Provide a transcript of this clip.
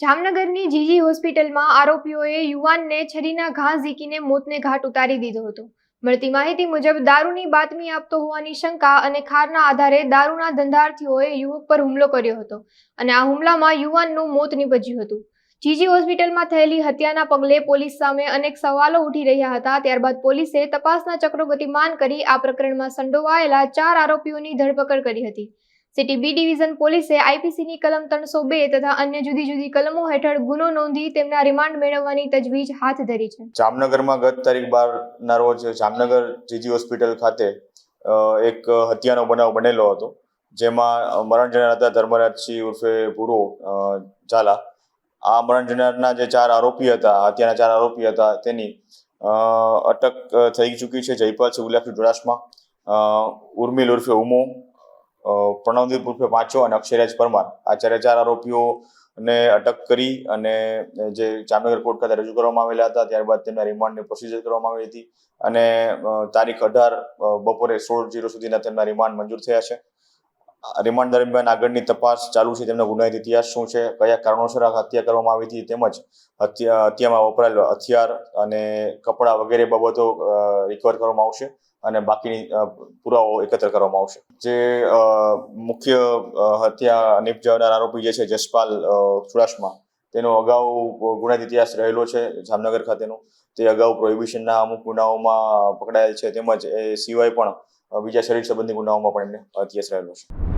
જામનગરની જીજી હોસ્પિટલમાં આરોપીઓએ યુવાનને છરીના ઘા ઝીકીને મોતને ઘાટ ઉતારી દીધો હતો. મળતી માહિતી મુજબ દારૂની બાતમી આપતો હોવાની શંકા અને ખારના આધારે દારૂના ધંધાર્થીઓએ યુવક પર હુમલો કર્યો હતો અને આ હુમલામાં યુવાનનું મોત નીપજ્યું હતું. જીજી હોસ્પિટલમાં થયેલી હત્યાના પગલે પોલીસ સામે અનેક સવાલો ઉઠી રહ્યા હતા. ત્યારબાદ પોલીસે તપાસના ચક્રો ગતિમાન કરી આ પ્રકરણમાં સંડોવાયેલા 4 આરોપીઓની ધરપકડ કરી હતી. સિટી બી ડિવિઝન પોલીસે આઈપીસીની કલમ 302 તથા અન્ય જુદી જુદી કલમો હેઠળ ગુનો નોંધી તેમના રિમાન્ડ મેળવવાની તજવીજ હાથ ધરી છે. જામનગરમાં ગત તારીખ 12 ના રોજ જામનગર જીજી હોસ્પિટલ ખાતે એક હત્યાનો બનાવ બનેલો હતો, જેમાં મરણ જનાર હતા ધર્મરાજસિંહ ઉર્ફે ભૂરો ઝાલા. આ મરણ જનારના જે 4 આરોપી હતા, હત્યાના 4 આરોપી હતા, તેની અટક થઈ ચૂકી છે. જયપાલસિંહ ઉલ્લાખી જોડાસમા, ઉર્મિલ ઉર્ફે ઉમો, પ્રણવદીપ ઉર્ફે પાંચો અને અક્ષયરાજ પરમાર, આ 4 આરોપીઓને અટક કરી અને જે જામનગર કોર્ટ ખાતે રજૂ કરવામાં આવેલા હતા. ત્યારબાદ તેમના રિમાન્ડની પ્રોસિજર કરવામાં આવી હતી અને તારીખ 18 બપોરે 16:00 સુધીના તેમના રિમાન્ડ મંજૂર થયા છે. રિમાન્ડ દરમિયાન આગળની તપાસ ચાલુ છે. તેમનો ગુનાહિત ઇતિહાસ શું છે, કયા કારણોસર આ હત્યા કરવામાં આવી હતી, તેમજ હત્યામાં વપરાયેલ હથિયાર અને કપડાં વગેરે બાબતો રિકવર કરવામાં આવશે અને બાકીની પુરાવો એકત્ર કરવામાં આવશે. જે મુખ્ય હત્યા નિપજાવનાર આરોપી જે છે જસપાલ ચુડાસમા, તેનો અગાઉ ગુનાહિત ઇતિહાસ રહેલો છે જામનગર ખાતેનો. તે અગાઉ પ્રોહિબિશનના અમુક ગુનાઓમાં પકડાયેલ છે, તેમજ એ સિવાય પણ બીજા શરીર સંબંધી ગુનાઓમાં પણ એમને ઇતિહાસ રહેલો છે.